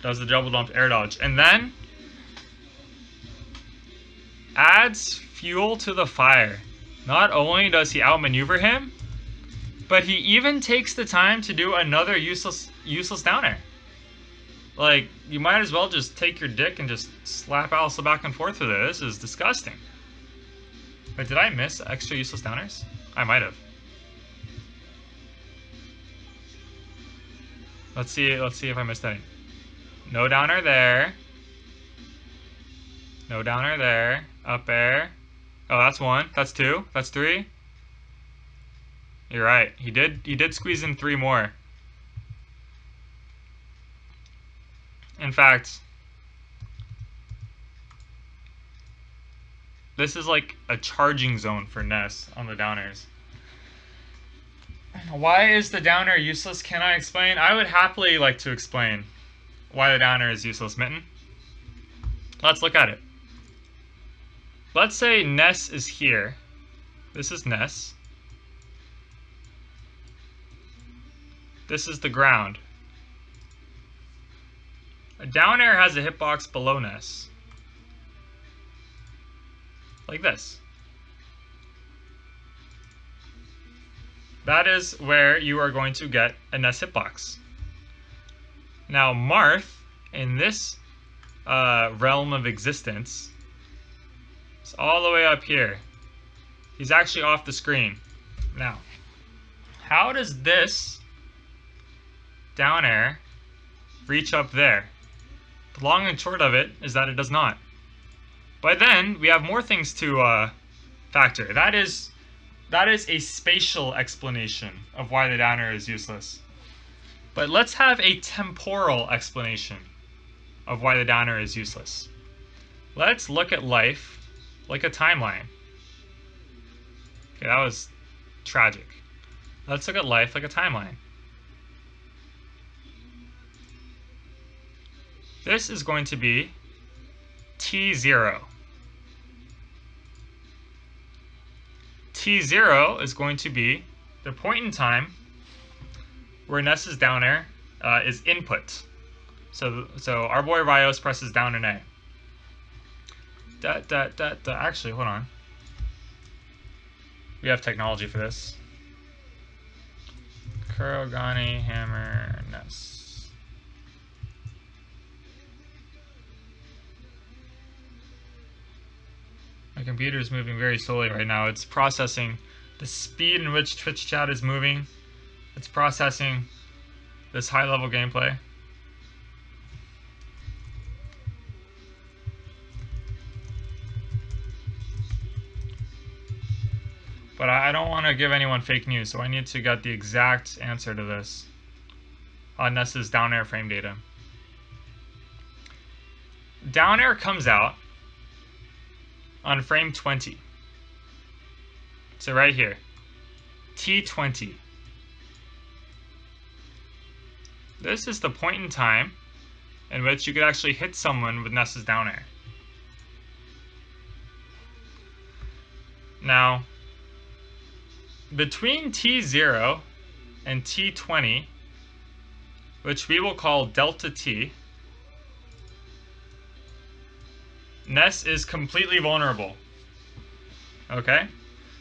does the double jump air dodge. And then adds fuel to the fire. Not only does he outmaneuver him, but he even takes the time to do another useless down air. Like, you might as well just take your dick and just slap Owsla back and forth with it. This is disgusting. But did I miss extra useless down airs? I might have. Let's see if I missed any. No down air there. No down air there. Up air. Oh, that's one. That's two. That's three. You're right. He did squeeze in three more. In fact, this is like a charging zone for Ness on the down airs. Why is the down air useless? Can I explain? I would happily like to explain why the down air is useless, Mitten. Let's look at it. Let's say Ness is here. This is Ness. This is the ground. A down air has a hitbox below Ness. Like this. That is where you are going to get a Ness hitbox. Now Marth, in this realm of existence, is all the way up here. He's actually off the screen. Now, how does this down air reach up there? The long and short of it is that it does not. But then we have more things to factor. That is a spatial explanation of why the down air is useless. But let's have a temporal explanation of why the down air is useless. Let's look at life like a timeline. Okay, that was tragic. Let's look at life like a timeline. This is going to be T0. T0 is going to be the point in time where Ness's down air is input. So our boy Raios presses down and A. Actually, hold on. We have technology for this. Kurogane, hammer, Ness. My computer is moving very slowly right now. It's processing the speed in which Twitch chat is moving. It's processing this high-level gameplay. But I don't want to give anyone fake news, so I need to get the exact answer to this on Ness's down air frame data. Down air comes out on frame 20. So right here, T20. This is the point in time in which you could actually hit someone with Ness's down air. Now, between T0 and T20, which we will call delta T, Ness is completely vulnerable. Okay?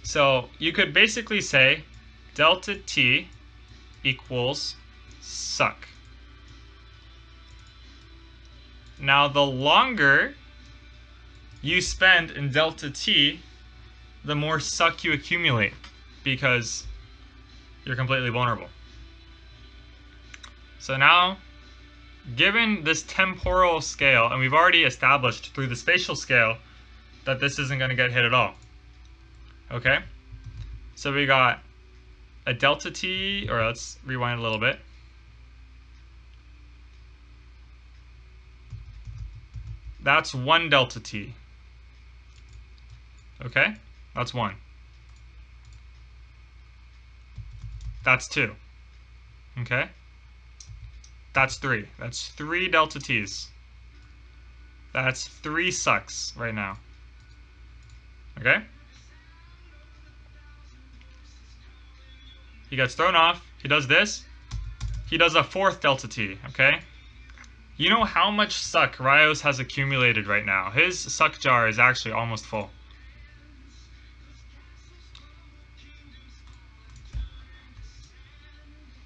So you could basically say delta T equals suck. Now the longer you spend in delta T, the more suck you accumulate, because you're completely vulnerable. So now, given this temporal scale, and we've already established through the spatial scale that this isn't going to get hit at all. Okay? So we got a delta t, or let's rewind a little bit. That's 1 delta t. Okay? That's 1. That's 2. Okay? That's 3. That's 3 delta t's. That's 3 sucks right now. Okay? He gets thrown off. He does this. He does a 4th delta t. Okay? You know how much suck Raios has accumulated right now. His suck jar is actually almost full.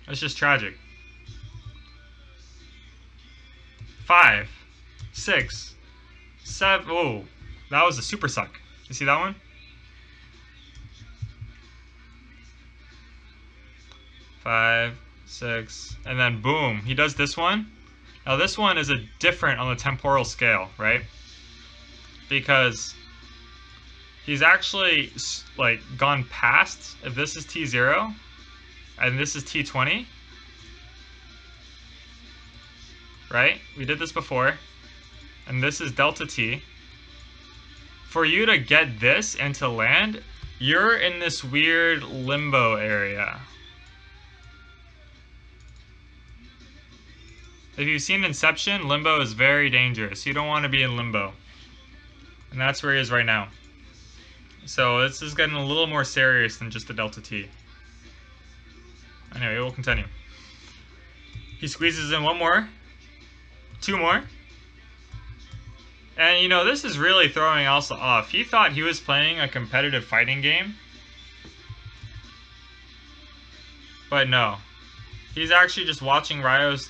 It's just tragic. 5, 6, 7. Oh, that was a super suck. You see that one? Five, 6, and then boom, he does this one. Now this one is a different on the temporal scale, right? Because he's actually like gone past, if this is T0 and this is T20, right? We did this before, and this is delta T. For you to get this and to land, you're in this weird limbo area. If you've seen Inception, limbo is very dangerous. You don't want to be in limbo. And that's where he is right now. So this is getting a little more serious than just a delta T. Anyway, we'll continue. He squeezes in 1 more. 2 more. And you know, this is really throwing Owsla off. He thought he was playing a competitive fighting game. But no. He's actually just watching Raios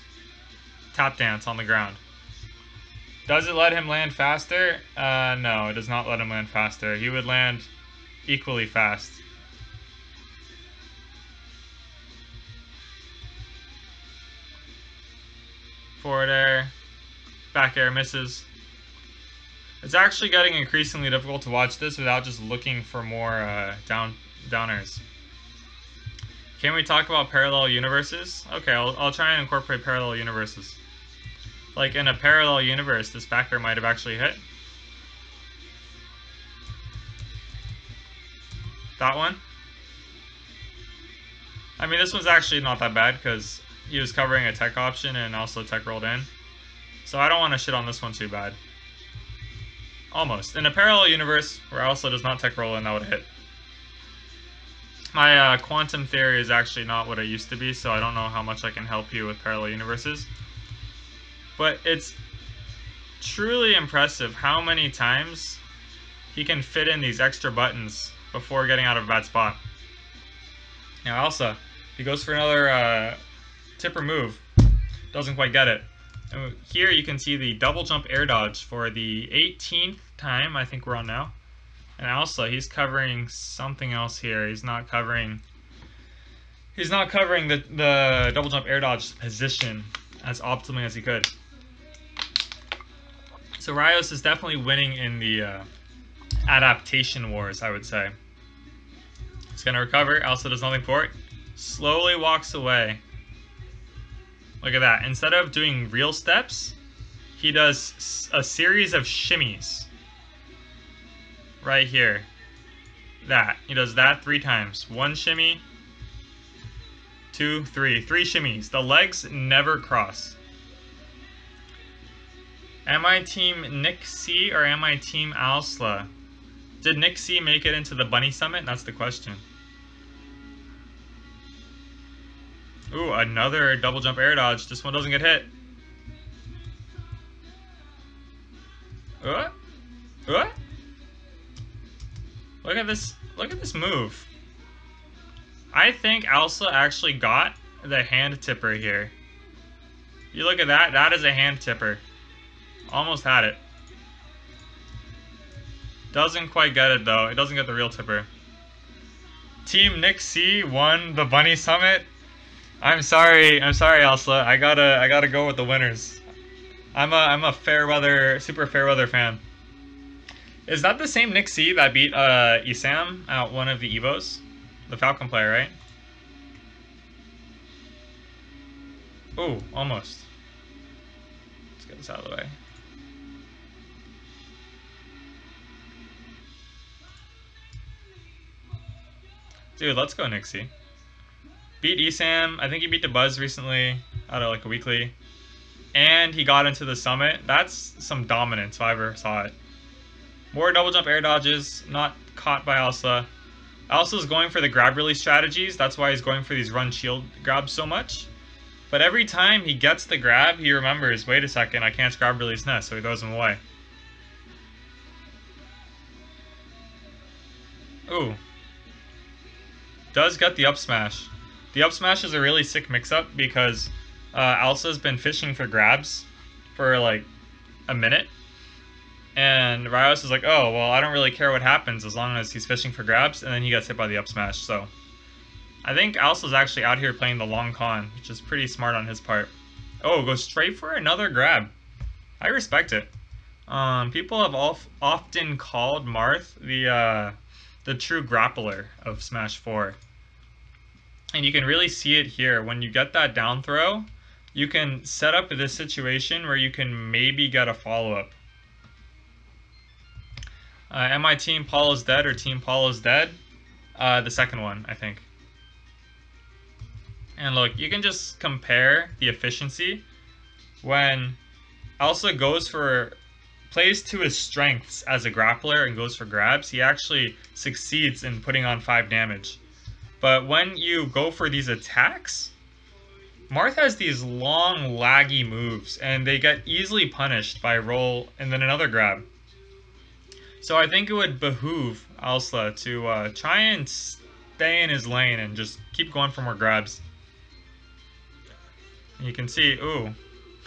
tap dance on the ground. Does it let him land faster? No, it does not let him land faster. He would land equally fast. Forward air, back air misses. It's actually getting increasingly difficult to watch this without just looking for more downers. Can we talk about parallel universes? Okay, I'll try and incorporate parallel universes. Like in a parallel universe, this backer might have actually hit. That one. I mean, this one's actually not that bad because he was covering a tech option and also tech rolled in. So I don't want to shit on this one too bad. Almost. In a parallel universe where Owsla does not tech roll in, that would hit. My quantum theory is actually not what it used to be, so I don't know how much I can help you with parallel universes. But it's truly impressive how many times he can fit in these extra buttons before getting out of a bad spot. Now Owsla, he goes for another tipper move, doesn't quite get it. And here you can see the double jump air dodge for the 18th time, I think we're on now. And Owsla, he's covering something else here. He's not covering the double jump air dodge position as optimally as he could. So Raios is definitely winning in the adaptation wars, I would say. He's gonna recover. Owsla does nothing for it. Slowly walks away. Look at that. Instead of doing real steps, he does a series of shimmies. Right here. That. He does that 3 times. 1 shimmy. 2, 3. 3 shimmies. The legs never cross. Am I team Nick C or am I team Owsla? Did Nick C make it into the Bunny Summit? That's the question. Ooh, another double jump air dodge. This one doesn't get hit. What? Look at this move. I think Owsla actually got the hand tipper here. You look at that, that is a hand tipper. Almost had it. Doesn't quite get it though. It doesn't get the real tipper. Team Nick C won the Bunny Summit. I'm sorry, Owsla. I gotta go with the winners. I'm a super fair weather fan. Is that the same Nick C that beat Isam at one of the Evos? The Falcon player, right? Ooh, almost. Let's get this out of the way. Dude, let's go Nick C. Beat Isam. I think he beat the Buzz recently out of like a weekly. And he got into the summit. That's some dominance if I ever saw it. More double jump air dodges, not caught by Owsla. Owsla's going for the grab release strategies. That's why he's going for these run shield grabs so much. But every time he gets the grab, he remembers, wait a second, I can't grab release nest, so he throws him away. Ooh. Does get the up smash. The up smash is a really sick mix-up because Owsla's been fishing for grabs for like a minute. And Raios is like, oh, well, I don't really care what happens as long as he's fishing for grabs, and then he gets hit by the up smash, so... I think Owsla's actually out here playing the long con, which is pretty smart on his part. Oh, goes straight for another grab. I respect it. People have often called Marth the true grappler of Smash 4. And you can really see it here. When you get that down throw, you can set up this situation where you can maybe get a follow-up. Am I Team Paul is dead or Team Paul is dead? The second one, I think. And look, you can just compare the efficiency when Owsla plays to his strengths as a grappler and goes for grabs. He actually succeeds in putting on 5 damage. But when you go for these attacks, Marth has these long laggy moves and they get easily punished by roll and then another grab. So I think it would behoove Owsla to try and stay in his lane and just keep going for more grabs. You can see, ooh,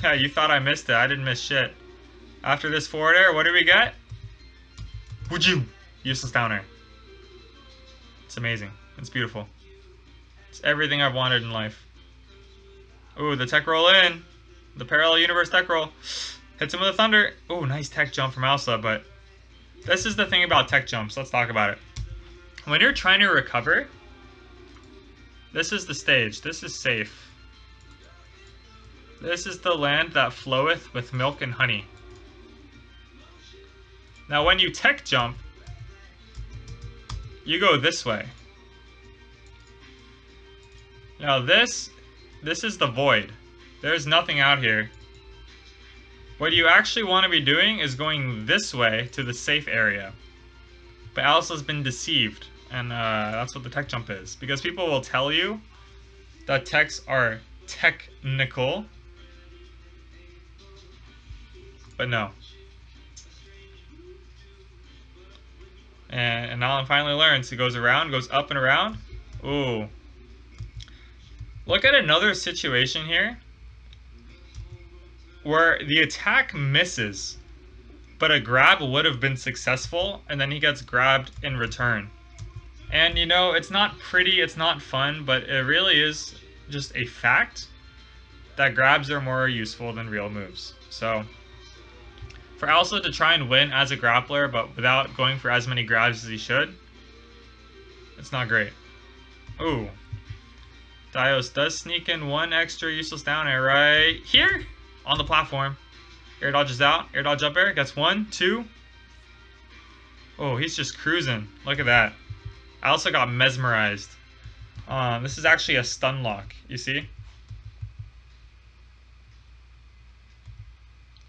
yeah, you thought I missed it. I didn't miss shit. After this forward air, what do we get? Would you? Useless down air. It's amazing. It's beautiful. It's everything I've wanted in life. Ooh, the tech roll in. The parallel universe tech roll. Hits him with a thunder. Ooh, nice tech jump from Owsla, but this is the thing about tech jumps. Let's talk about it. When you're trying to recover, this is the stage. This is safe. This is the land that floweth with milk and honey. Now when you tech jump, you go this way. Now this is the void. There's nothing out here. What you actually want to be doing is going this way to the safe area. But Owsla's been deceived, and that's what the tech jump is. Because people will tell you that techs are technical, but no. And Alan finally learns. He goes around, goes up and around. Ooh. Look at another situation here where the attack misses, but a grab would have been successful, and then he gets grabbed in return. And you know, it's not pretty, it's not fun, but it really is just a fact that grabs are more useful than real moves. So for Owsla to try and win as a grappler, but without going for as many grabs as he should, it's not great. Ooh. Raios does sneak in one extra useless down air right here on the platform. Air dodges out, air dodge up air, gets 1, 2. Oh, he's just cruising. Look at that. I also got mesmerized. This is actually a stun lock, you see?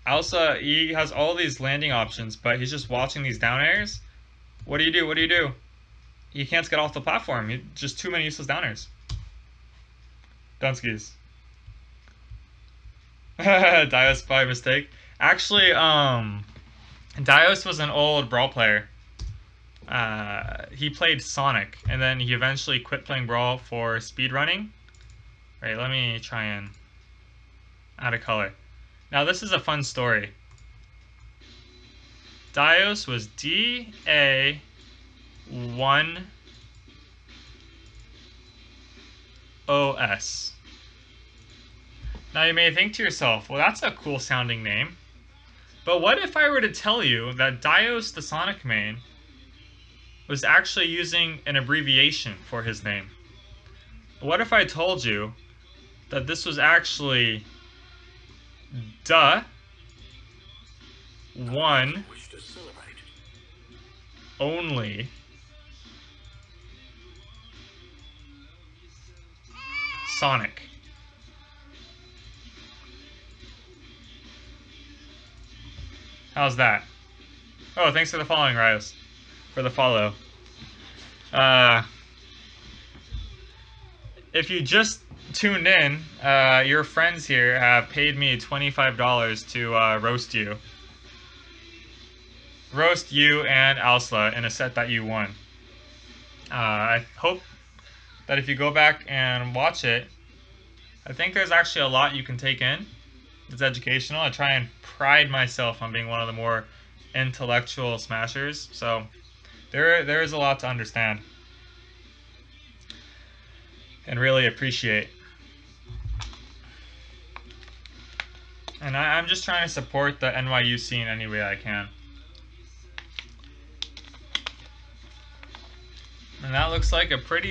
Owsla, he has all these landing options, but he's just watching these down airs. What do you do? What do you do? He can't get off the platform. Just too many useless down airs. Dunskies. Dios by mistake. Actually, Dios was an old Brawl player. He played Sonic, and then he eventually quit playing Brawl for speedrunning. Right, let me try and add a color. Now this is a fun story. Daios was DA1OS. Now you may think to yourself, well, that's a cool sounding name. But what if I were to tell you that Daios the Sonic main was actually using an abbreviation for his name? What if I told you that this was actually one only Sonic? How's that? Oh, thanks for the following, Raios. For the follow. If you just tuned in, your friends here have paid me $25 to roast you. Roast you and Owsla in a set that you won. I hope that if you go back and watch it, I think there's actually a lot you can take in. It's educational. I try and pride myself on being one of the more intellectual smashers, so there is a lot to understand and really appreciate. And I'm just trying to support the NYU scene any way I can. And that looks like a pretty